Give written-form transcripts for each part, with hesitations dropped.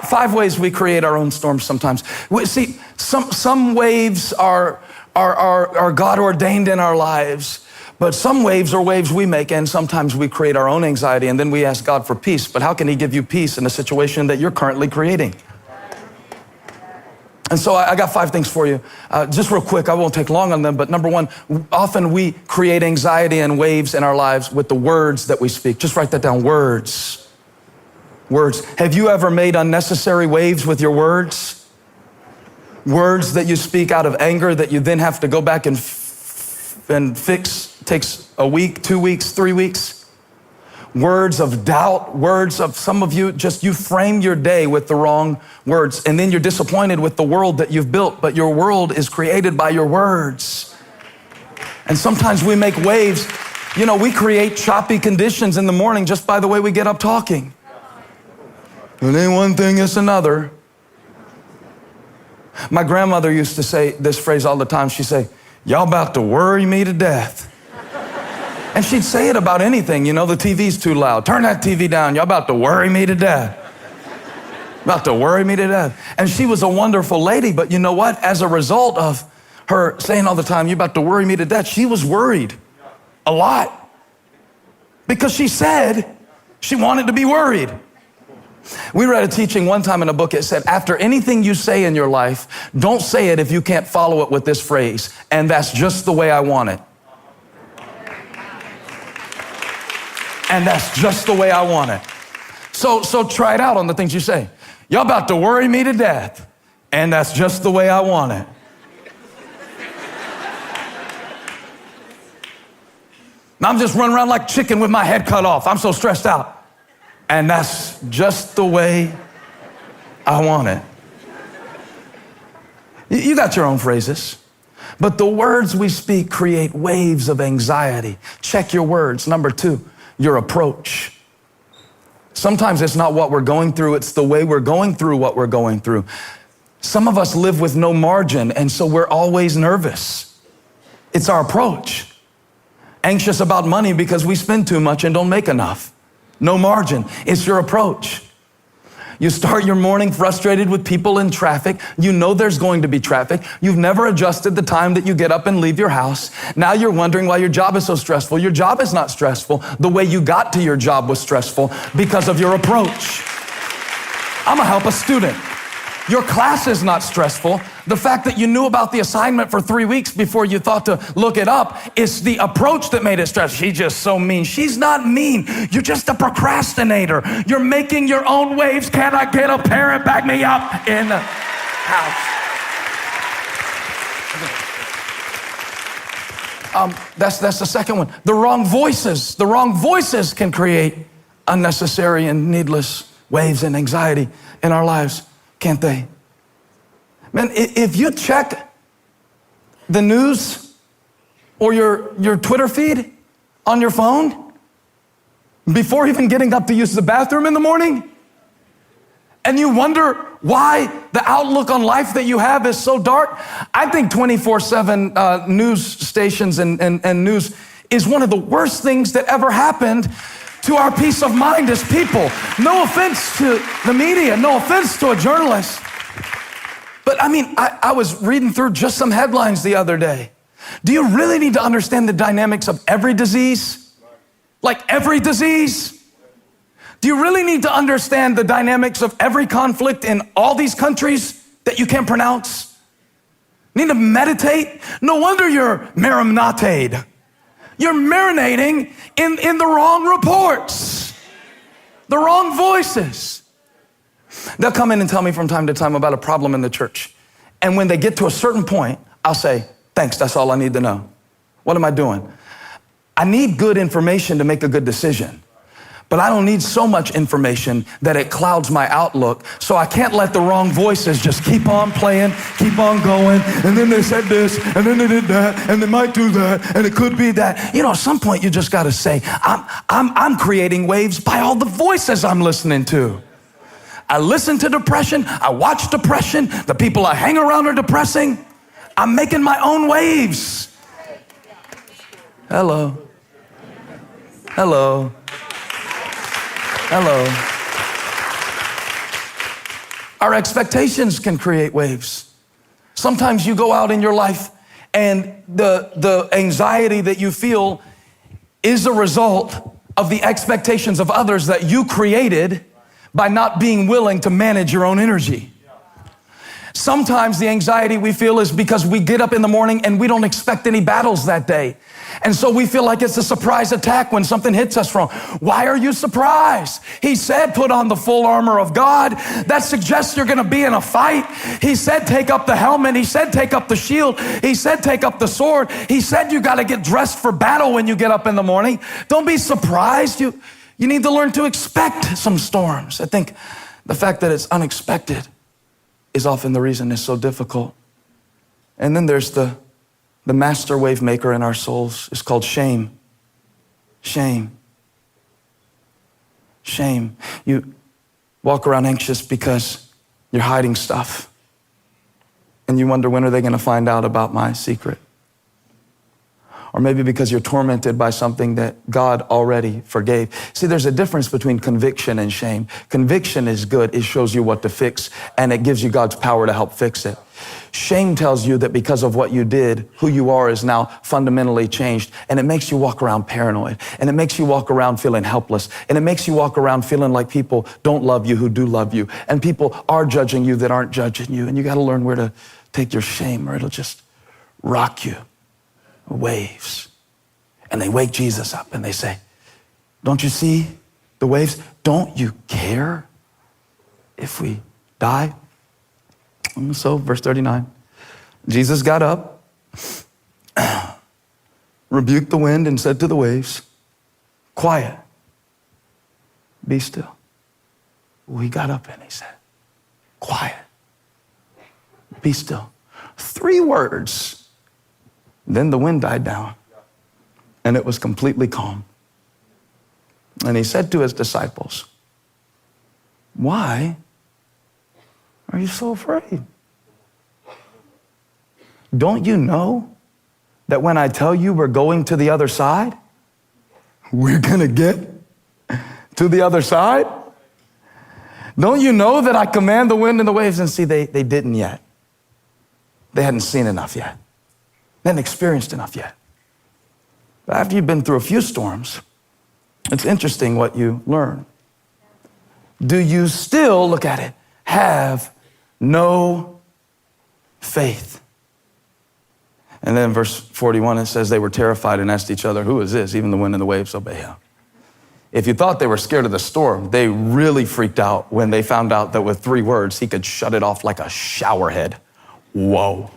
Five ways we create our own storms sometimes. See, some waves are God ordained in our lives, but some waves are waves we make, and sometimes we create our own anxiety, and then we ask God for peace. But how can he give you peace in a situation that you're currently creating? And so I got 5 things for you. Just real quick, I won't take long on them, but number 1, often we create anxiety and waves in our lives with the words that we speak. Just write that down, words. Words. Have you ever made unnecessary waves with your words? Words that you speak out of anger that you then have to go back and fix. Takes a week, 2 weeks, 3 weeks. Words of doubt, words of some of you, just you frame your day with the wrong words, and then you're disappointed with the world that you've built, but your world is created by your words. And sometimes we make waves. You know, we create choppy conditions in the morning just by the way we get up talking. It ain't one thing, it's another. My grandmother used to say this phrase all the time. She'd say, "Y'all about to worry me to death." And she'd say it about anything. You know, the TV's too loud. Turn that TV down. Y'all about to worry me to death. About to worry me to death. And she was a wonderful lady, but you know what? As a result of her saying all the time, "You're about to worry me to death," she was worried a lot. Because she said she wanted to be worried. We read a teaching one time in a book. It said, after anything you say in your life, don't say it if you can't follow it with this phrase, "And that's just the way I want it." And that's just the way I want it. So try it out on the things you say. "Y'all about to worry me to death. And that's just the way I want it." Now I'm just running around like chicken with my head cut off. I'm so stressed out. And that's just the way I want it. You got your own phrases. But the words we speak create waves of anxiety. Check your words. Number 2, your approach. Sometimes it's not what we're going through, it's the way we're going through what we're going through. Some of us live with no margin, and so we're always nervous. It's our approach. Anxious about money because we spend too much and don't make enough. No margin. It's your approach. You start your morning frustrated with people in traffic. You know there's going to be traffic. You've never adjusted the time that you get up and leave your house. Now you're wondering why your job is so stressful. Your job is not stressful. The way you got to your job was stressful because of your approach. I'm gonna help a student. Your class is not stressful. The fact that you knew about the assignment for 3 weeks before you thought to look it up is the approach that made it stressful. She's just so mean. She's not mean. You're just a procrastinator. You're making your own waves. Can I get a parent back me up in the house? That's the second one. The wrong voices. The wrong voices can create unnecessary and needless waves and anxiety in our lives. Can't they? Man, if you check the news or your Twitter feed on your phone before even getting up to use the bathroom in the morning, and you wonder why the outlook on life that you have is so dark, I think 24/7 news stations and news is one of the worst things that ever happened to our peace of mind as people. No offense to the media, no offense to a journalist. But I mean, I was reading through just some headlines the other day. Do you really need to understand the dynamics of every disease? Like every disease? Do you really need to understand the dynamics of every conflict in all these countries that you can't pronounce? Need to meditate? No wonder you're marinate. You're marinating in the wrong reports, the wrong voices. They'll come in and tell me from time to time about a problem in the church. And when they get to a certain point, I'll say, "Thanks, that's all I need to know." What am I doing? I need good information to make a good decision. But I don't need so much information that it clouds my outlook. So I can't let the wrong voices just keep on playing, keep on going. And then they said this, and then they did that, and they might do that, and it could be that. You know, at some point you just got to say, I'm creating waves by all the voices I'm listening to. I listen to depression. I watch depression. The people I hang around are depressing. I'm making my own waves. Hello. Hello. Hello. Our expectations can create waves. Sometimes you go out in your life and the anxiety that you feel is a result of the expectations of others that you created by not being willing to manage your own energy. Sometimes the anxiety we feel is because we get up in the morning and we don't expect any battles that day. And so we feel like it's a surprise attack when something hits us wrong. Why are you surprised? He said, put on the full armor of God. That suggests you're going to be in a fight. He said, take up the helmet. He said, take up the shield. He said, take up the sword. He said, you got to get dressed for battle when you get up in the morning. Don't be surprised. You need to learn to expect some storms. I think the fact that it's unexpected is often the reason it's so difficult. And then there's the master wave maker in our souls. It's called shame. Shame. Shame. You walk around anxious because you're hiding stuff. And you wonder, when are they going to find out about my secret? Or maybe because you're tormented by something that God already forgave. See, there's a difference between conviction and shame. Conviction is good. It shows you what to fix, and it gives you God's power to help fix it. Shame tells you that because of what you did, who you are is now fundamentally changed, and it makes you walk around paranoid, and it makes you walk around feeling helpless, and it makes you walk around feeling like people don't love you who do love you, and people are judging you that aren't judging you, and you got to learn where to take your shame, or it'll just rock you. Waves. And they wake Jesus up and they say, don't you see the waves? Don't you care if we die? And so, verse 39, Jesus got up, rebuked the wind and said to the waves, quiet, be still. He got up and he said, quiet, be still. 3 words. Then the wind died down, and it was completely calm. And he said to his disciples, why are you so afraid? Don't you know that when I tell you we're going to the other side, we're going to get to the other side? Don't you know that I command the wind and the waves? And see, they didn't yet. They hadn't seen enough yet. They hadn't experienced enough yet. But after you've been through a few storms, it's interesting what you learn. Do you still, look at it, have no faith? And then verse 41, it says they were terrified and asked each other, who is this? Even the wind and the waves obey him. If you thought they were scared of the storm, they really freaked out when they found out that with 3 words, he could shut it off like a shower head. Whoa.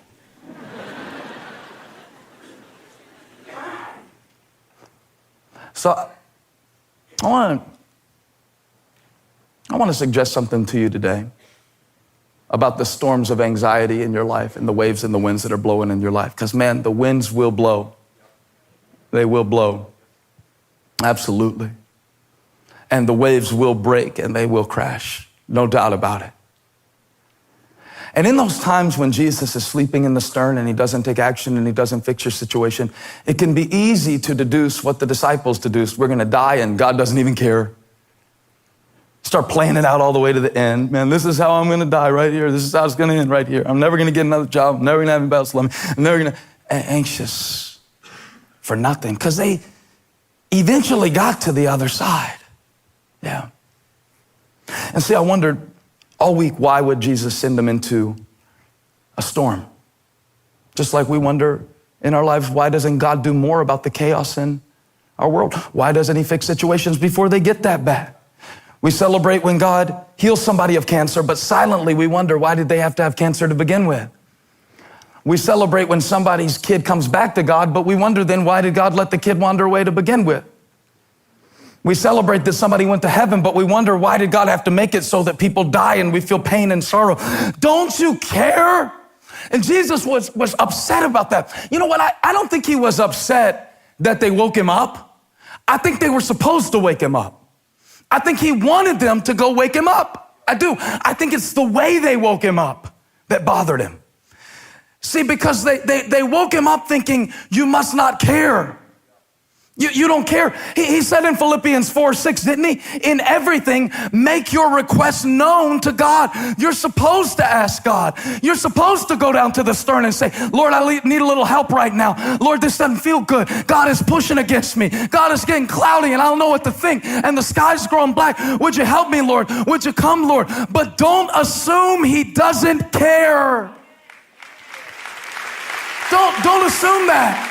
So I want to suggest something to you today about the storms of anxiety in your life and the waves and the winds that are blowing in your life. Because, man, the winds will blow. They will blow. Absolutely. And the waves will break and they will crash. No doubt about it. And in those times when Jesus is sleeping in the stern and he doesn't take action and he doesn't fix your situation, it can be easy to deduce what the disciples deduced. We're going to die and God doesn't even care. Start playing it out all the way to the end. Man, this is how I'm going to die right here. This is how it's going to end right here. I'm never going to get another job. I'm never going to have any battle. I'm never going to... Anxious for nothing because they eventually got to the other side. Yeah. And see, I wondered all week, why would Jesus send them into a storm? Just like we wonder in our lives, why doesn't God do more about the chaos in our world? Why doesn't he fix situations before they get that bad? We celebrate when God heals somebody of cancer, but silently we wonder, why did they have to have cancer to begin with? We celebrate when somebody's kid comes back to God, but we wonder then, why did God let the kid wander away to begin with? We celebrate that somebody went to heaven, but we wonder, why did God have to make it so that people die and we feel pain and sorrow? Don't you care? And Jesus was upset about that. You know what? I don't think he was upset that they woke him up. I think they were supposed to wake him up. I think he wanted them to go wake him up. I do. I think it's the way they woke him up that bothered him. See, because they woke him up thinking, you must not care. You don't care. He said in Philippians 4:6, didn't he? In everything, make your requests known to God. You're supposed to ask God. You're supposed to go down to the stern and say, Lord, I need a little help right now. Lord, this doesn't feel good. God is pushing against me. God is getting cloudy and I don't know what to think. And the sky's growing black. Would you help me, Lord? Would you come, Lord? But don't assume he doesn't care. Don't assume that.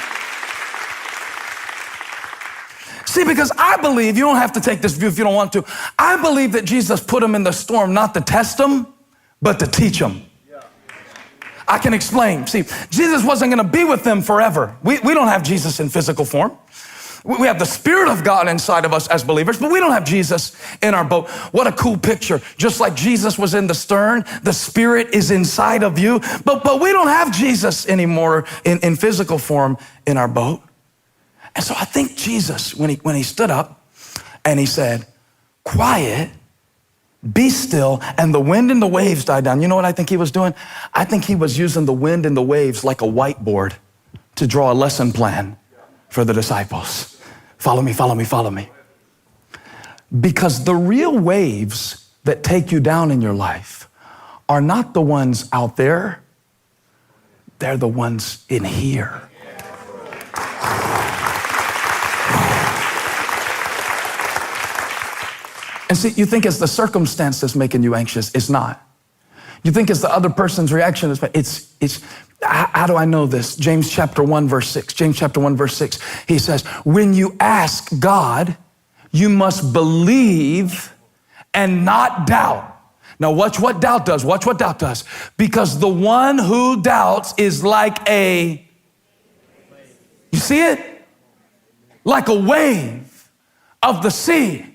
See, because I believe, you don't have to take this view if you don't want to, I believe that Jesus put him in the storm not to test him, but to teach him. I can explain. See, Jesus wasn't going to be with them forever. We don't have Jesus in physical form. We have the Spirit of God inside of us as believers, but we don't have Jesus in our boat. What a cool picture. Just like Jesus was in the stern, the Spirit is inside of you, but we don't have Jesus anymore in physical form in our boat. And so I think Jesus, when he stood up and he said, quiet, be still, and the wind and the waves died down. You know what I think he was doing? I think he was using the wind and the waves like a whiteboard to draw a lesson plan for the disciples. Follow me, follow me, follow me. Because the real waves that take you down in your life are not the ones out there, they're the ones in here. And see, you think it's the circumstance that's making you anxious. It's not. You think it's the other person's reaction. It's how do I know this? James chapter 1, verse 6. James chapter 1, verse 6. He says, when you ask God, you must believe and not doubt. Now watch what doubt does. Watch what doubt does. Because the one who doubts is like you see it? Like a wave of the sea,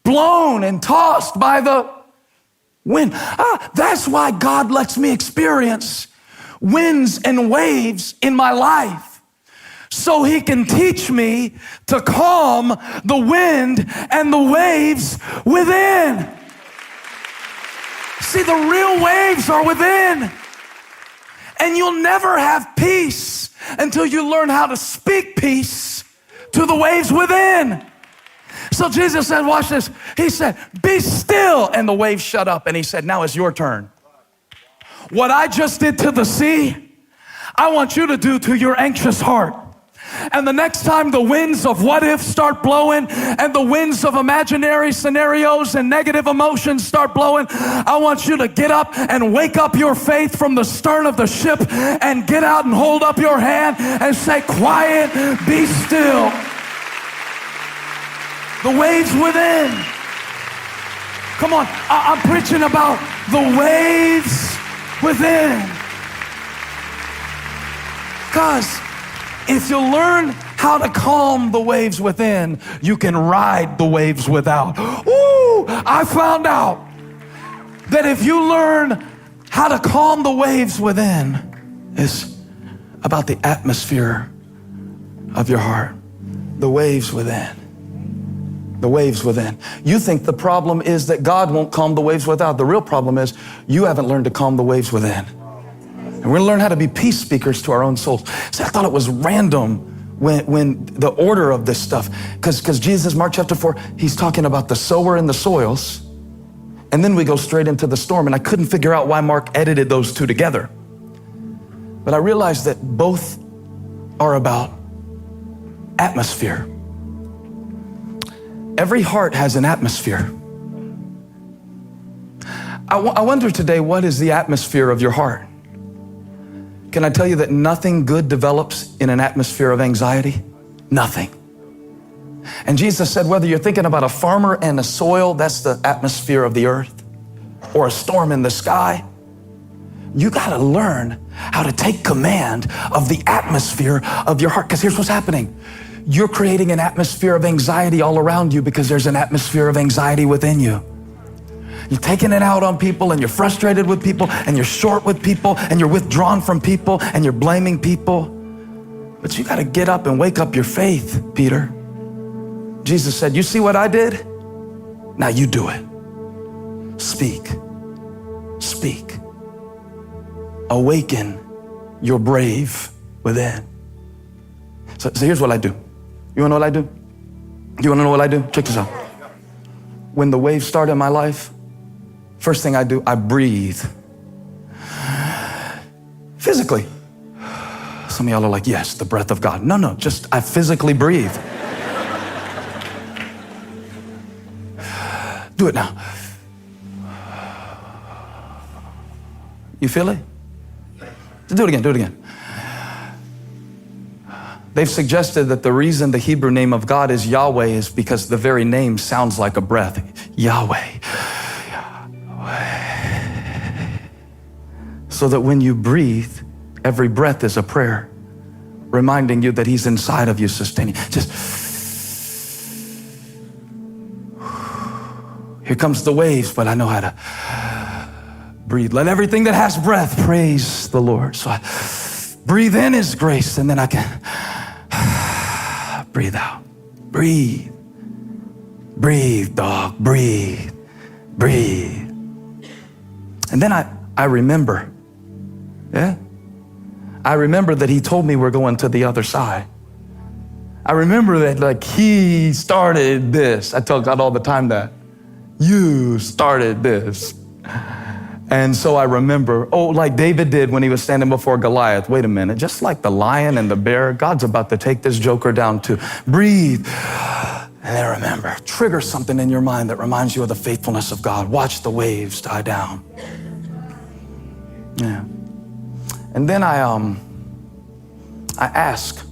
blown and tossed by the wind. That's why God lets me experience winds and waves in my life, so he can teach me to calm the wind and the waves within. See, the real waves are within. And you'll never have peace until you learn how to speak peace to the waves within. So Jesus said, watch this. He said, be still. And the waves shut up. And he said, now it's your turn. What I just did to the sea, I want you to do to your anxious heart. And the next time the winds of what if start blowing and the winds of imaginary scenarios and negative emotions start blowing, I want you to get up and wake up your faith from the stern of the ship and get out and hold up your hand and say, quiet, be still. The waves within. Come on, I'm preaching about the waves within. Because if you learn how to calm the waves within, you can ride the waves without. Ooh, I found out that if you learn how to calm the waves within, it's about the atmosphere of your heart. The waves within. The waves within. You think the problem is that God won't calm the waves without. The real problem is you haven't learned to calm the waves within. And we're going to learn how to be peace speakers to our own souls. See, I thought it was random when the order of this stuff, because Jesus, Mark chapter 4, he's talking about the sower and the soils, and then we go straight into the storm, and I couldn't figure out why Mark edited those two together. But I realized that both are about atmosphere. Every heart has an atmosphere. I wonder today, what is the atmosphere of your heart? Can I tell you that nothing good develops in an atmosphere of anxiety? Nothing. And Jesus said, whether you're thinking about a farmer and a soil, that's the atmosphere of the earth, or a storm in the sky, you got to learn how to take command of the atmosphere of your heart. Because here's what's happening. You're creating an atmosphere of anxiety all around you because there's an atmosphere of anxiety within you. You're taking it out on people, and you're frustrated with people, and you're short with people, and you're withdrawn from people, and you're blaming people. But you got to get up and wake up your faith, Peter. Jesus said, you see what I did? Now you do it. Speak. Speak. Awaken your brave within. So here's what I do. You wanna know what I do? You wanna know what I do? Check this out. When the waves start in my life, first thing I do, I breathe. Physically. Some of y'all are like, yes, the breath of God. No, just I physically breathe. Do it now. You feel it? Do it again. They've suggested that the reason the Hebrew name of God is Yahweh is because the very name sounds like a breath. Yahweh. So that when you breathe, every breath is a prayer, reminding you that He's inside of you, sustaining. Just, here comes the waves, but I know how to breathe. Let everything that has breath praise the Lord. So I breathe in His grace, and then I can breathe out. Breathe. Breathe, dog. Breathe. And then I remember. Yeah? I remember that He told me we're going to the other side. I remember that like He started this. I tell God all the time that. You started this. And so I remember, like David did when he was standing before Goliath. Wait a minute, just like the lion and the bear, God's about to take this joker down too. Breathe. And then remember, trigger something in your mind that reminds you of the faithfulness of God. Watch the waves die down. Yeah. And then I ask.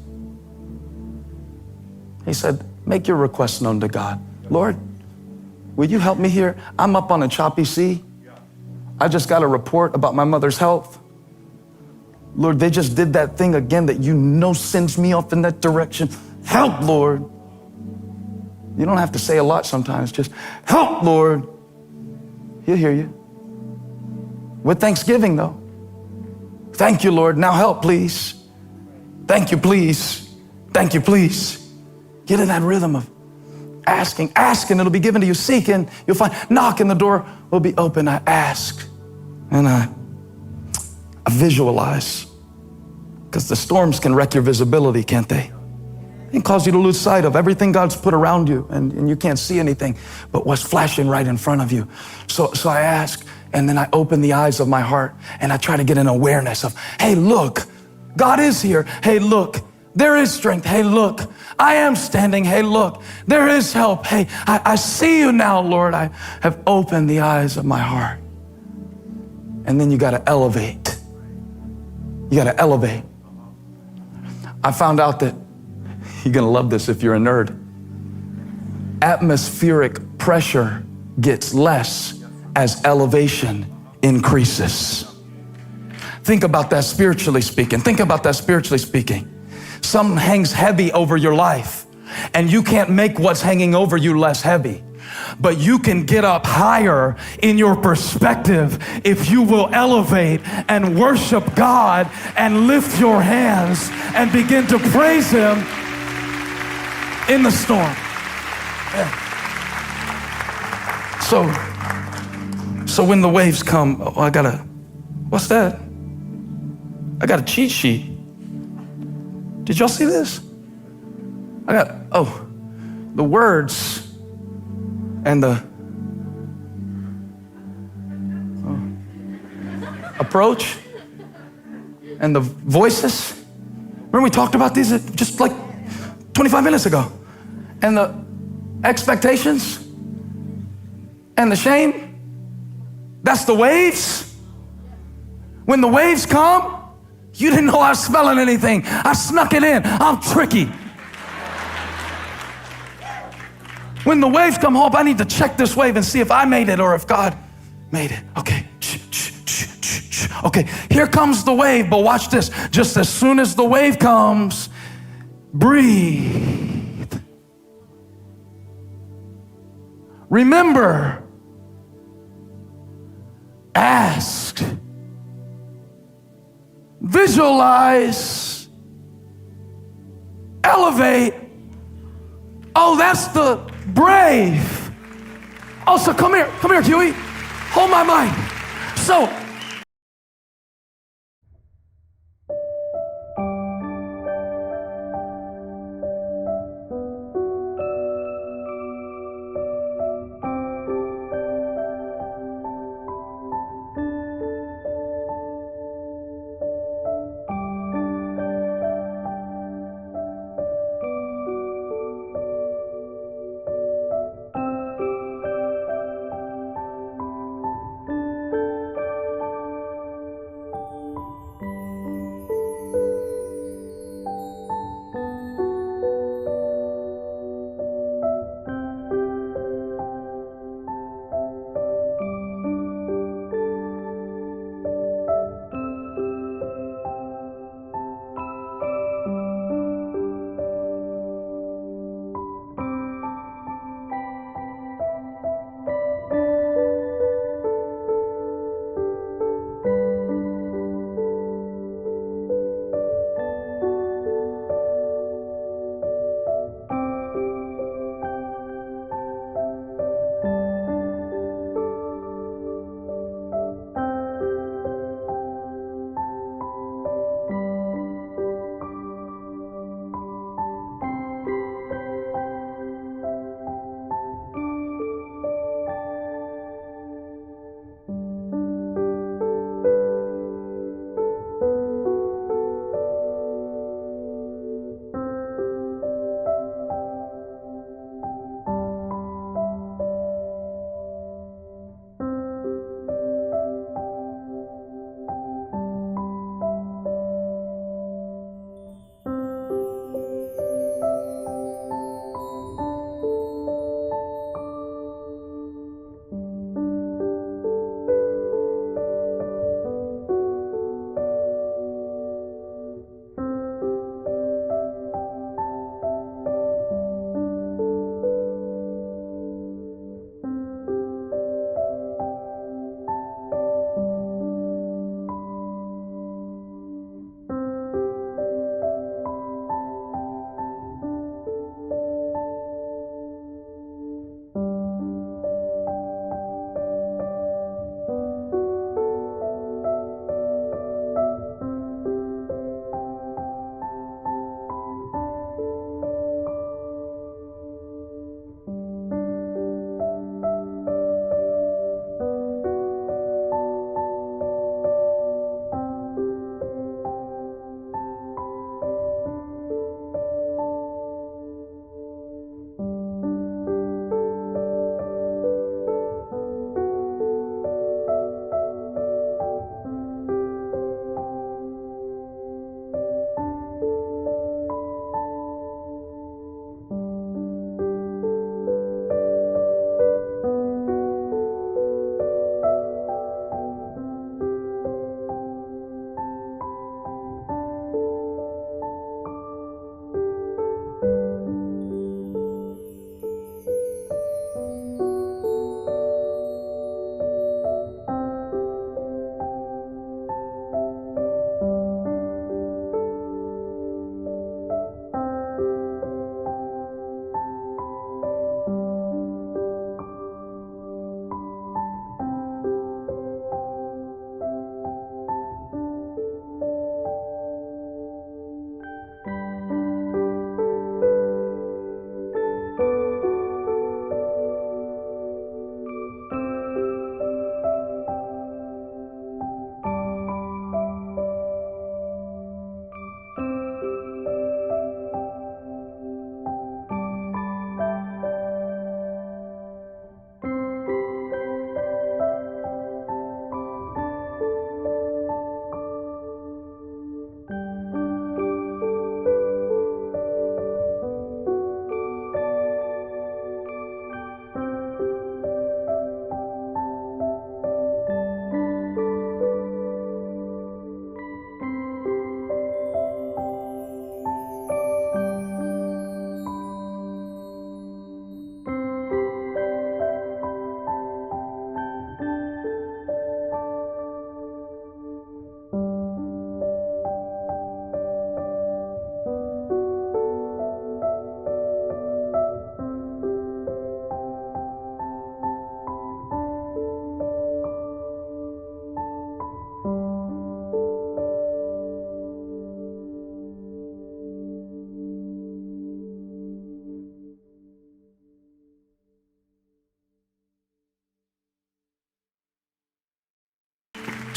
He said, make your request known to God. Lord, will you help me here? I'm up on a choppy sea. I just got a report about my mother's health. Lord, they just did that thing again that you know sends me off in that direction. Help, Lord. You don't have to say a lot sometimes. Just help, Lord. He'll hear you. With thanksgiving, though. Thank you, Lord. Now help, please. Thank you, please. Thank you, please. Get in that rhythm of asking. Ask and it'll be given to you. Seek and you'll find. Knock and the door will be open. I ask and I visualize. Because the storms can wreck your visibility, can't they? They can cause you to lose sight of everything God's put around you and you can't see anything but what's flashing right in front of you. So I ask. And then I open the eyes of my heart and I try to get an awareness of, hey, look, God is here. Hey, look, there is strength. Hey, look, I am standing. Hey, look, there is help. Hey, I see you now, Lord. I have opened the eyes of my heart. And then you got to elevate. You got to elevate. I found out that you're going to love this if you're a nerd. Atmospheric pressure gets less as elevation increases. Think about that spiritually speaking. Something hangs heavy over your life, and you can't make what's hanging over you less heavy. But you can get up higher in your perspective if you will elevate and worship God and lift your hands and begin to praise Him in the storm. Yeah. So when the waves come, what's that? I got a cheat sheet. Did y'all see this? The words and the approach and the voices. Remember we talked about these just like 25 minutes ago. And the expectations and the shame. That's the waves. When the waves come, you didn't know I was smelling anything. I snuck it in. I'm tricky. When the waves come, hope I need to check this wave and see if I made it or if God made it. Okay. Okay, here comes the wave, but watch this. Just as soon as the wave comes, breathe. Remember. Ask, visualize, elevate. Oh, that's the brave. Oh, so come here, Huey. Hold my mic. So,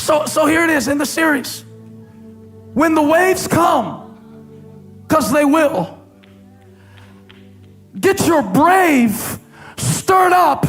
So here it is in the series. When the waves come, because they will, get your brave stirred up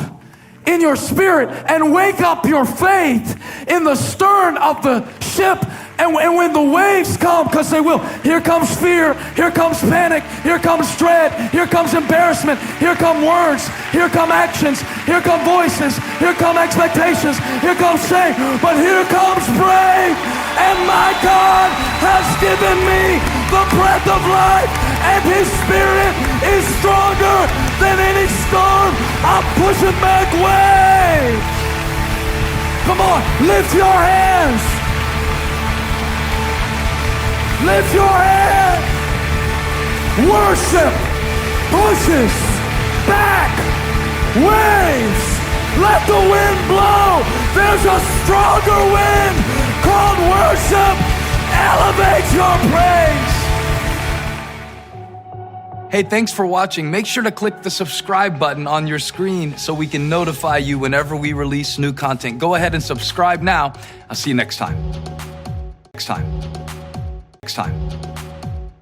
in your spirit and wake up your faith in the stern of the ship. And when the waves come, because they will, here comes fear, here comes panic, here comes dread, here comes embarrassment, here come words, here come actions, here come voices, here come expectations, here comes shame, but here comes brave. And my God has given me the breath of life, and His Spirit is stronger than any storm. I'm pushing back waves. Come on, lift your hands. Lift your hand. Worship pushes back waves. Let the wind blow. There's a stronger wind called worship. Elevate your praise. Hey, thanks for watching. Make sure to click the subscribe button on your screen so we can notify you whenever we release new content. Go ahead and subscribe now. I'll see you next time. Next time.